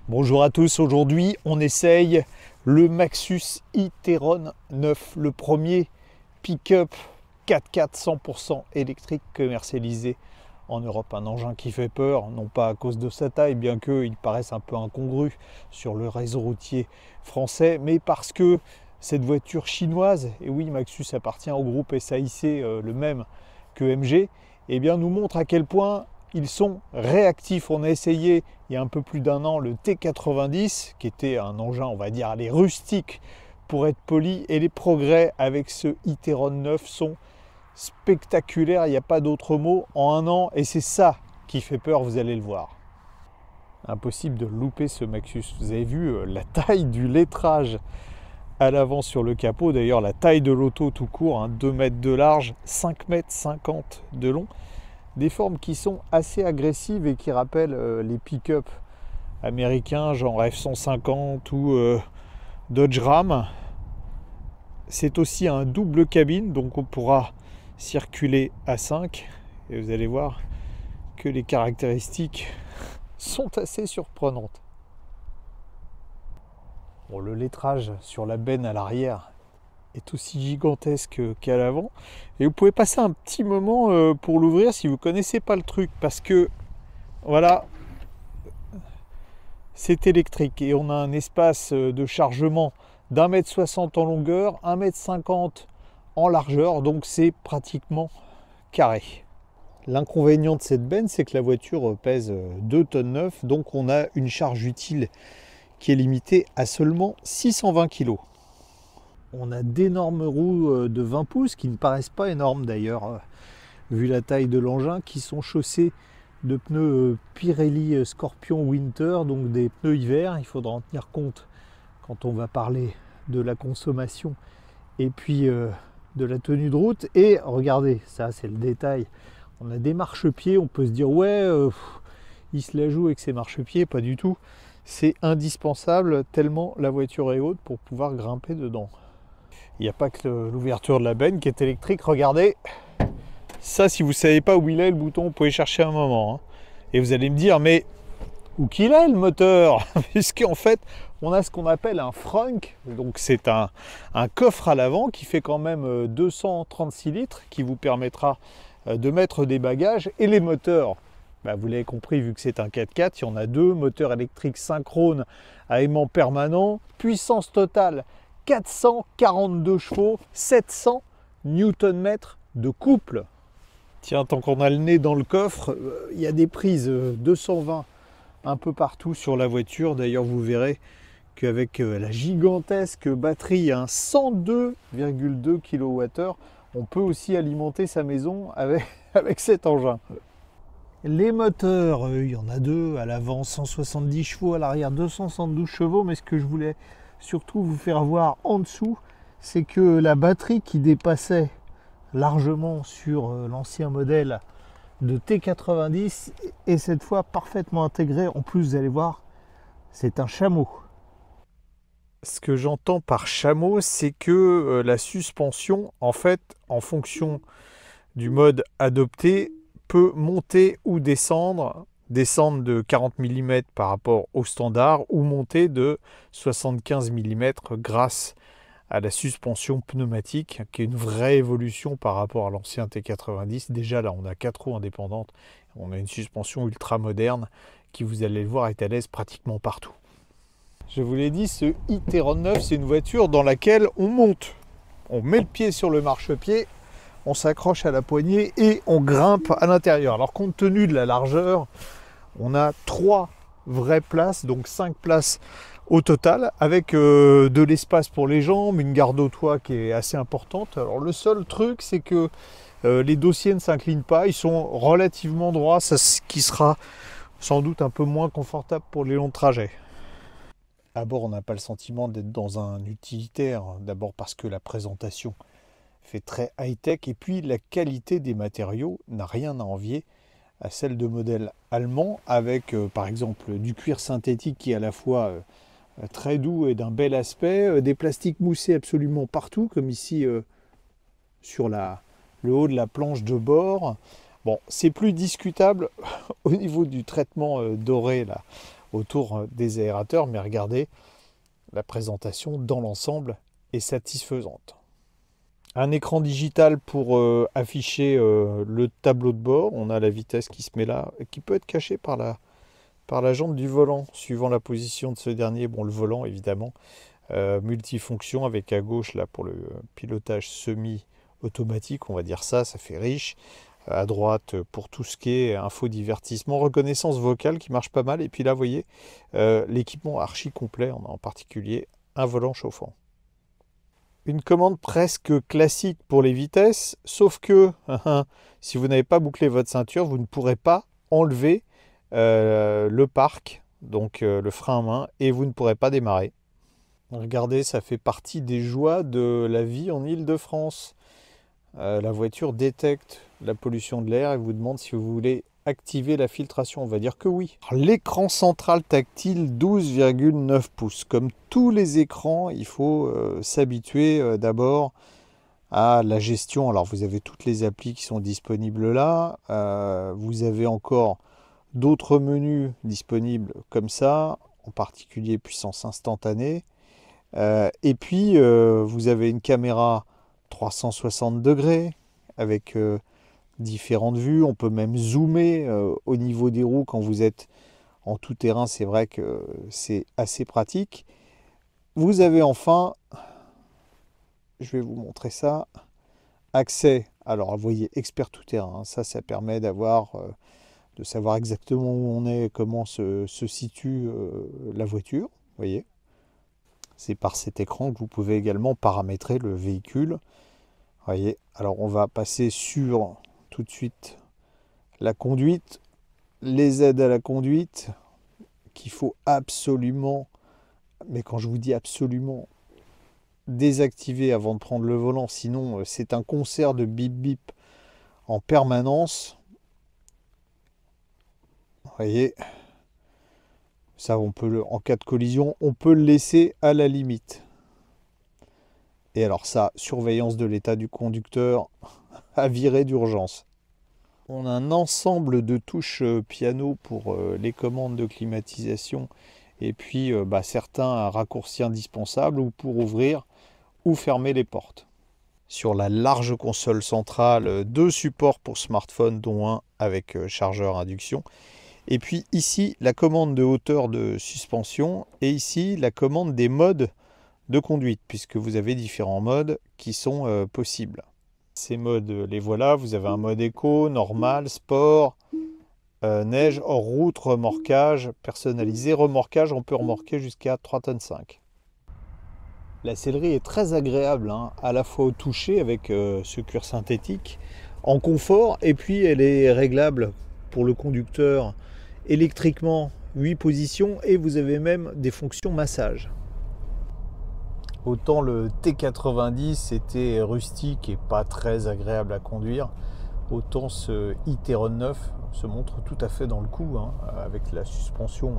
Bonjour à tous, aujourd'hui on essaye le Maxus e-Terron 9, le premier pick-up 4x4 100% électrique commercialisé en Europe. Un engin qui fait peur, non pas à cause de sa taille, bien qu'il paraisse un peu incongru sur le réseau routier français, mais parce que cette voiture chinoise, et oui Maxus appartient au groupe SAIC, le même que MG, eh bien nous montre à quel point ils sont réactifs. On a essayé il y a un peu plus d'un an le T90, qui était un engin, on va dire, allez, rustique pour être poli, et les progrès avec ce e-Terron 9 sont spectaculaires, il n'y a pas d'autre mot, en un an, et c'est ça qui fait peur, vous allez le voir. Impossible de louper ce Maxus. Vous avez vu la taille du lettrage à l'avant sur le capot, d'ailleurs la taille de l'auto tout court, 2 mètres de large, 5 mètres 50 de long. Des formes qui sont assez agressives et qui rappellent les pick-up américains, genre F-150 ou Dodge Ram. C'est aussi un double cabine, donc on pourra circuler à 5. Et vous allez voir que les caractéristiques sont assez surprenantes. Bon, le lettrage sur la benne à l'arrière est aussi gigantesque qu'à l'avant, et vous pouvez passer un petit moment pour l'ouvrir si vous connaissez pas le truc, parce que voilà, c'est électrique et on a un espace de chargement d'1,60 m en longueur, 1,50 m en largeur, donc c'est pratiquement carré. L'inconvénient de cette benne, c'est que la voiture pèse 2,9 tonnes, donc on a une charge utile qui est limitée à seulement 620 kg. On a d'énormes roues de 20 pouces qui ne paraissent pas énormes d'ailleurs, vu la taille de l'engin, qui sont chaussées de pneus Pirelli Scorpion Winter, donc des pneus hiver. Il faudra en tenir compte quand on va parler de la consommation et puis de la tenue de route. Et regardez, ça c'est le détail, on a des marchepieds, on peut se dire ouais, il se la joue avec ses marchepieds, pas du tout. C'est indispensable tellement la voiture est haute pour pouvoir grimper dedans. Il n'y a pas que l'ouverture de la benne qui est électrique, regardez. Ça, si vous ne savez pas où il est le bouton, vous pouvez chercher un moment. Et vous allez me dire, mais où qu'il est le moteur? Puisqu'en fait, on a ce qu'on appelle un frunk. Donc c'est un coffre à l'avant qui fait quand même 236 litres, qui vous permettra de mettre des bagages. Et les moteurs, vous l'avez compris, vu que c'est un 4x4, il y en a deux. Moteur électrique synchrone à aimant permanent. Puissance totale 442 chevaux, 700 Nm de couple. Tiens, tant qu'on a le nez dans le coffre, il y a des prises 220 un peu partout sur la voiture. D'ailleurs, vous verrez qu'avec la gigantesque batterie, 102,2 kWh, on peut aussi alimenter sa maison avec cet engin. Les moteurs, il y en a deux, à l'avant 170 chevaux, à l'arrière 272 chevaux, mais ce que je voulais surtout vous faire voir en dessous, c'est que la batterie qui dépassait largement sur l'ancien modèle de T90 est cette fois parfaitement intégrée. En plus, vous allez voir, c'est un chameau. Ce que j'entends par chameau, c'est que la suspension, en fait, en fonction du mode adopté, peut monter ou descendre de 40 mm par rapport au standard, ou monter de 75 mm grâce à la suspension pneumatique, qui est une vraie évolution par rapport à l'ancien T90. Déjà là, on a 4 roues indépendantes, on a une suspension ultra moderne qui, vous allez le voir, est à l'aise pratiquement partout. Je vous l'ai dit, ce e-Terron 9, c'est une voiture dans laquelle on monte. On met le pied sur le marchepied, on s'accroche à la poignée et on grimpe à l'intérieur. Alors compte tenu de la largeur, on a 3 vraies places, donc 5 places au total, avec de l'espace pour les jambes, une garde au toit qui est assez importante. Alors le seul truc, c'est que les dossiers ne s'inclinent pas, ils sont relativement droits, ce qui sera sans doute un peu moins confortable pour les longs trajets. À bord, on n'a pas le sentiment d'être dans un utilitaire, d'abord parce que la présentation fait très high-tech, et puis la qualité des matériaux n'a rien à envier à celle de modèles allemands, avec par exemple du cuir synthétique qui est à la fois très doux et d'un bel aspect, des plastiques moussés absolument partout, comme ici sur le haut de la planche de bord. Bon, c'est plus discutable au niveau du traitement doré là, autour des aérateurs, mais regardez, la présentation dans l'ensemble est satisfaisante. Un écran digital pour afficher le tableau de bord. On a la vitesse qui se met là, qui peut être cachée par la jambe du volant, suivant la position de ce dernier. Bon, le volant, évidemment, multifonction avec à gauche, là, pour le pilotage semi-automatique, on va dire ça fait riche. À droite, pour tout ce qui est infodivertissement, reconnaissance vocale qui marche pas mal. Et puis là, vous voyez, l'équipement archi complet, on a en particulier un volant chauffant. Une commande presque classique pour les vitesses, sauf que si vous n'avez pas bouclé votre ceinture, vous ne pourrez pas enlever le parc, donc le frein à main, et vous ne pourrez pas démarrer. Regardez, ça fait partie des joies de la vie en Île-de-France. La voiture détecte la pollution de l'air et vous demande si vous voulez activer la filtration. On va dire que oui. L'écran central tactile 12,9 pouces. Comme tous les écrans, il faut s'habituer d'abord à la gestion. Alors vous avez toutes les applis qui sont disponibles là. Vous avez encore d'autres menus disponibles comme ça, en particulier puissance instantanée. Et puis vous avez une caméra 360 degrés avec différentes vues. On peut même zoomer au niveau des roues quand vous êtes en tout terrain. C'est vrai que c'est assez pratique. Vous avez enfin, je vais vous montrer ça, accès. Alors vous voyez, expert tout terrain. Ça permet de savoir exactement où on est, comment se situe la voiture. Vous voyez. C'est par cet écran que vous pouvez également paramétrer le véhicule. Voyez, alors on va passer sur tout de suite la conduite, les aides à la conduite qu'il faut absolument, mais quand je vous dis absolument, désactiver avant de prendre le volant, sinon c'est un concert de bip bip en permanence. Voyez, ça on peut en cas de collision, on peut le laisser à la limite. Et alors ça, surveillance de l'état du conducteur à virer d'urgence. On a un ensemble de touches piano pour les commandes de climatisation et puis certains raccourcis indispensables ou pour ouvrir ou fermer les portes. Sur la large console centrale, 2 supports pour smartphone, dont un avec chargeur induction. Et puis ici, la commande de hauteur de suspension et ici, la commande des modes de conduite, puisque vous avez différents modes qui sont possibles. Ces modes, les voilà. Vous avez un mode éco, normal, sport, neige, hors route, remorquage, personnalisé. Remorquage, on peut remorquer jusqu'à 3,5 tonnes. La sellerie est très agréable, à la fois au toucher avec ce cuir synthétique, en confort, et puis elle est réglable pour le conducteur électriquement, 8 positions, et vous avez même des fonctions massage. Autant le T90 était rustique et pas très agréable à conduire, autant ce e-tron 9 se montre tout à fait dans le coup. Avec la suspension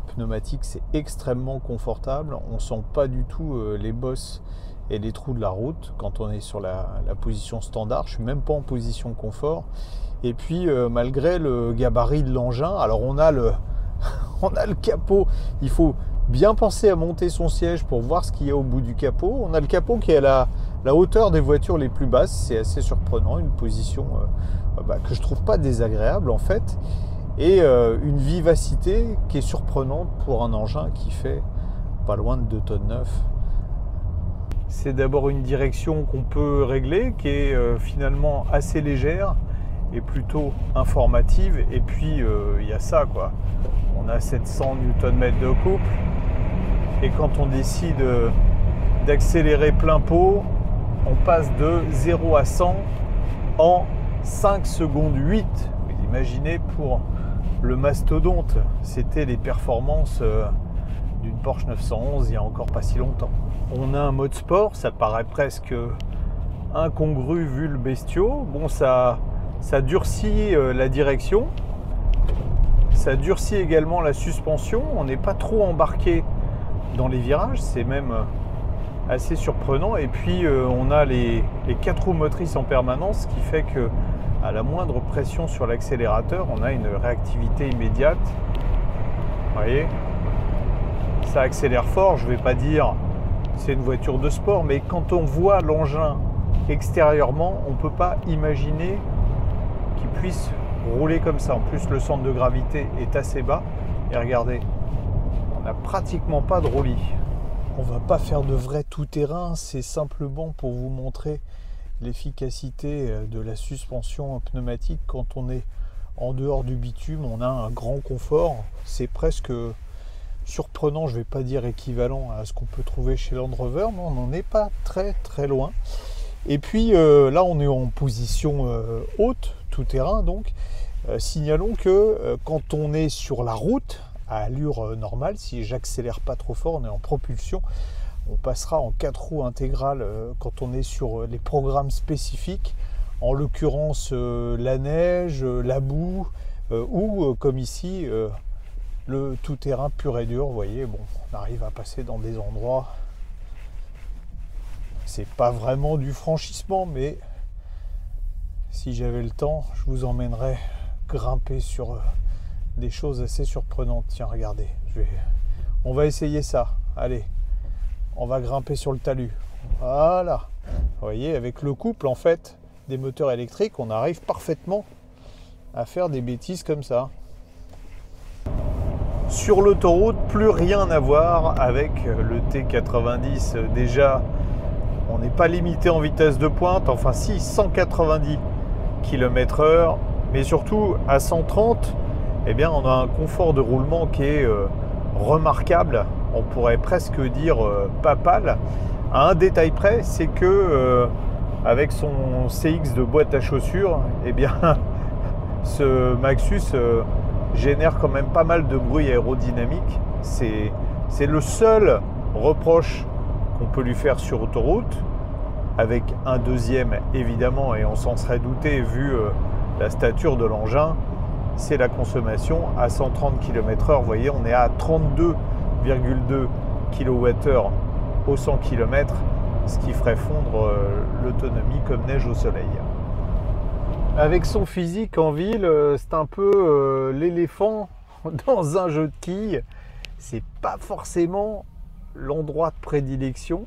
pneumatique, c'est extrêmement confortable. On ne sent pas du tout les bosses et les trous de la route quand on est sur la position standard. Je ne suis même pas en position confort. Et puis malgré le gabarit de l'engin, alors on a le capot, il faut bien penser à monter son siège pour voir ce qu'il y a au bout du capot. On a le capot qui est à la hauteur des voitures les plus basses. C'est assez surprenant, une position que je trouve pas désagréable en fait. Et une vivacité qui est surprenante pour un engin qui fait pas loin de 2,9 tonnes. C'est d'abord une direction qu'on peut régler, qui est finalement assez légère et plutôt informative. Et puis il y a ça quoi. On a 700 Nm de couple. Et quand on décide d'accélérer plein pot, on passe de 0 à 100 en 5 secondes 8. Vous imaginez, pour le mastodonte, c'était les performances d'une Porsche 911 il n'y a encore pas si longtemps. On a un mode sport, ça paraît presque incongru vu le bestiau. Bon, ça durcit la direction, ça durcit également la suspension. On n'est pas trop embarqué dans les virages, c'est même assez surprenant. Et puis on a les 4 roues motrices en permanence, ce qui fait que à la moindre pression sur l'accélérateur, on a une réactivité immédiate. Vous voyez, ça accélère fort. Je ne vais pas dire c'est une voiture de sport, mais quand on voit l'engin extérieurement, on ne peut pas imaginer qu'il puisse rouler comme ça. En plus, le centre de gravité est assez bas. Et regardez, on n'a pratiquement pas de roulis. On ne va pas faire de vrai tout-terrain, c'est simplement pour vous montrer l'efficacité de la suspension pneumatique. Quand on est en dehors du bitume, on a un grand confort. C'est presque surprenant, je ne vais pas dire équivalent à ce qu'on peut trouver chez Land Rover, mais on n'en est pas très très loin. Et puis là, on est en position haute, tout-terrain donc. Signalons que quand on est sur la route, à allure normale, si j'accélère pas trop fort, on est en propulsion, on passera en 4 roues intégrales quand on est sur les programmes spécifiques, en l'occurrence la neige, la boue, ou comme ici, le tout-terrain pur et dur. Vous voyez, bon, on arrive à passer dans des endroits, c'est pas vraiment du franchissement, mais si j'avais le temps, je vous emmènerais grimper sur des choses assez surprenantes. Tiens, regardez, on va essayer ça. Allez, on va grimper sur le talus. Voilà. Vous voyez, avec le couple, en fait, des moteurs électriques, on arrive parfaitement à faire des bêtises comme ça. Sur l'autoroute, plus rien à voir avec le T90. Déjà, on n'est pas limité en vitesse de pointe. Enfin, si, 190 km/h. Mais surtout, à 130, eh bien, on a un confort de roulement qui est remarquable. On pourrait presque dire papal. À un détail près, c'est que avec son CX de boîte à chaussures, eh bien, ce Maxus génère quand même pas mal de bruit aérodynamique. C'est le seul reproche qu'on peut lui faire sur autoroute, avec un deuxième évidemment, et on s'en serait douté vu la stature de l'engin, c'est la consommation à 130 km/h. Vous voyez, on est à 32,2 kWh au 100 km, ce qui ferait fondre l'autonomie comme neige au soleil. Avec son physique en ville, c'est un peu l'éléphant dans un jeu de quilles. C'est pas forcément l'endroit de prédilection,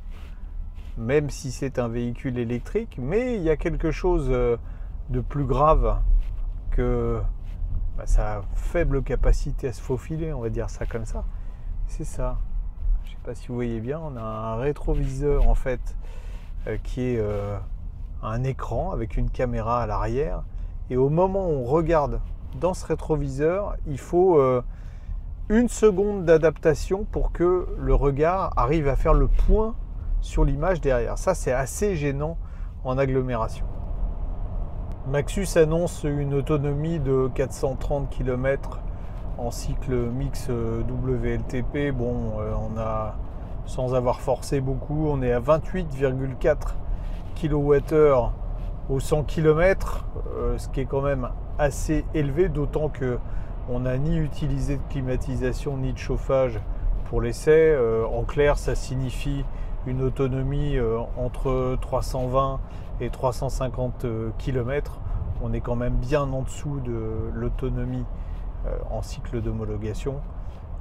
même si c'est un véhicule électrique, mais il y a quelque chose de plus grave que sa faible capacité à se faufiler, on va dire ça comme ça. C'est ça. Je sais pas si vous voyez bien, on a un rétroviseur en fait qui est un écran avec une caméra à l'arrière, et au moment où on regarde dans ce rétroviseur, il faut 1 seconde d'adaptation pour que le regard arrive à faire le point sur l'image derrière. Ça, c'est assez gênant en agglomération. Maxus annonce une autonomie de 430 km en cycle mix WLTP. Bon, on a, sans avoir forcé beaucoup, on est à 28,4 kWh au 100 km, ce qui est quand même assez élevé, d'autant que on n'a ni utilisé de climatisation ni de chauffage pour l'essai. En clair, ça signifie une autonomie entre 320 et 350 km. On est quand même bien en dessous de l'autonomie en cycle d'homologation.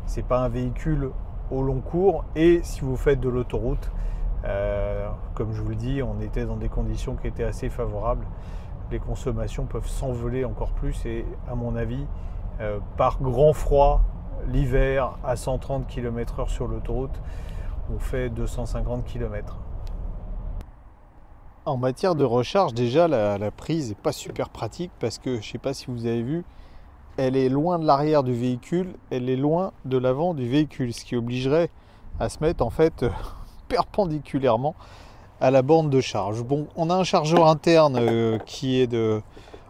C'est pas un véhicule au long cours, et si vous faites de l'autoroute, comme je vous le dis, on était dans des conditions qui étaient assez favorables. Les consommations peuvent s'envoler encore plus, et à mon avis, par grand froid, l'hiver à 130 km/h sur l'autoroute, on fait 250 km. En matière de recharge, déjà la prise n'est pas super pratique, parce que je ne sais pas si vous avez vu, elle est loin de l'arrière du véhicule, elle est loin de l'avant du véhicule, ce qui obligerait à se mettre en fait perpendiculairement à la borne de charge. Bon, on a un chargeur interne qui est de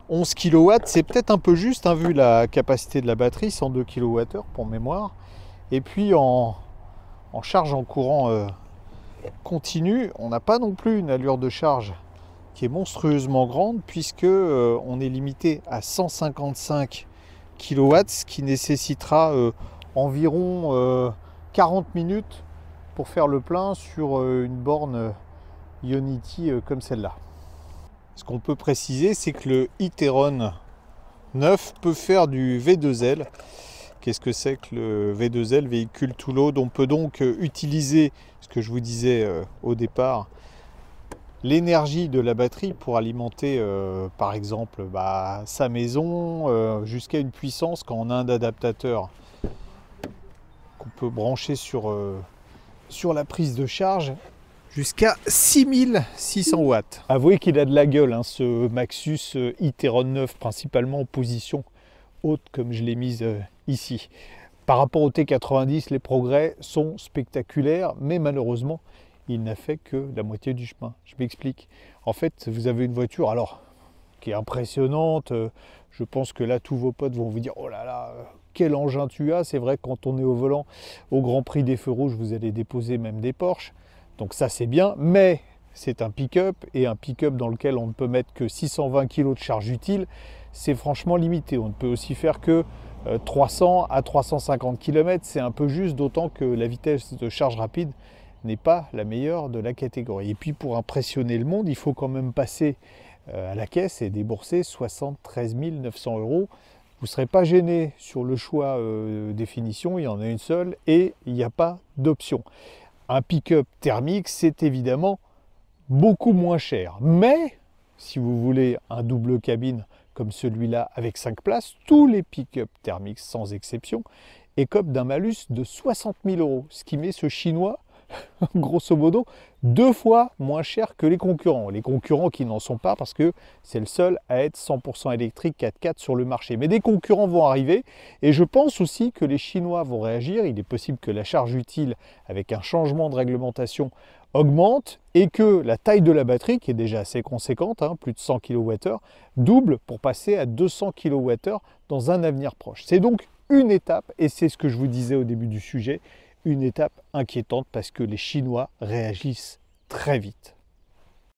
11 kW, c'est peut-être un peu juste hein, vu la capacité de la batterie, 102 kWh pour mémoire. Et puis en charge en courant continu, on n'a pas non plus une allure de charge qui est monstrueusement grande, puisque on est limité à 155 kW, ce qui nécessitera environ 40 minutes pour faire le plein sur une borne Ionity comme celle-là. Ce qu'on peut préciser, c'est que le e-tron 9 peut faire du V2L, Qu'est-ce que c'est que le V2L, véhicule to load? On peut donc utiliser, ce que je vous disais au départ, l'énergie de la batterie pour alimenter par exemple sa maison jusqu'à une puissance quand on a un adaptateur qu'on peut brancher sur la prise de charge jusqu'à 6600 watts. Avouez qu'il a de la gueule hein, ce Maxus e-tron 9, principalement en position haute comme je l'ai mise ici. Par rapport au T90, les progrès sont spectaculaires, mais malheureusement, il n'a fait que la moitié du chemin. Je m'explique. En fait, vous avez une voiture alors qui est impressionnante. Je pense que là, tous vos potes vont vous dire « Oh là là, quel engin tu as !» C'est vrai que quand on est au volant, au Grand Prix des Feux Rouges, vous allez déposer même des Porsche. Donc ça, c'est bien, mais c'est un pick-up, et un pick-up dans lequel on ne peut mettre que 620 kg de charge utile, c'est franchement limité. On ne peut aussi faire que 300 à 350 km, c'est un peu juste, d'autant que la vitesse de charge rapide n'est pas la meilleure de la catégorie. Et puis pour impressionner le monde, il faut quand même passer à la caisse et débourser 73 900 €. Vous ne serez pas gêné sur le choix des finitions, il y en a une seule et il n'y a pas d'option. Un pick-up thermique, c'est évidemment beaucoup moins cher. Mais si vous voulez un double cabine comme celui-là avec 5 places, tous les pick-up thermiques sans exception écopent d'un malus de 60 000 €, ce qui met ce chinois grosso modo 2 fois moins cher que les concurrents. Les concurrents qui n'en sont pas, parce que c'est le seul à être 100% électrique 4x4 sur le marché. Mais des concurrents vont arriver et je pense aussi que les Chinois vont réagir. Il est possible que la charge utile avec un changement de réglementation augmente et que la taille de la batterie, qui est déjà assez conséquente, hein, plus de 100 kWh, double pour passer à 200 kWh dans un avenir proche. C'est donc une étape, et c'est ce que je vous disais au début du sujet, une étape inquiétante parce que les Chinois réagissent très vite.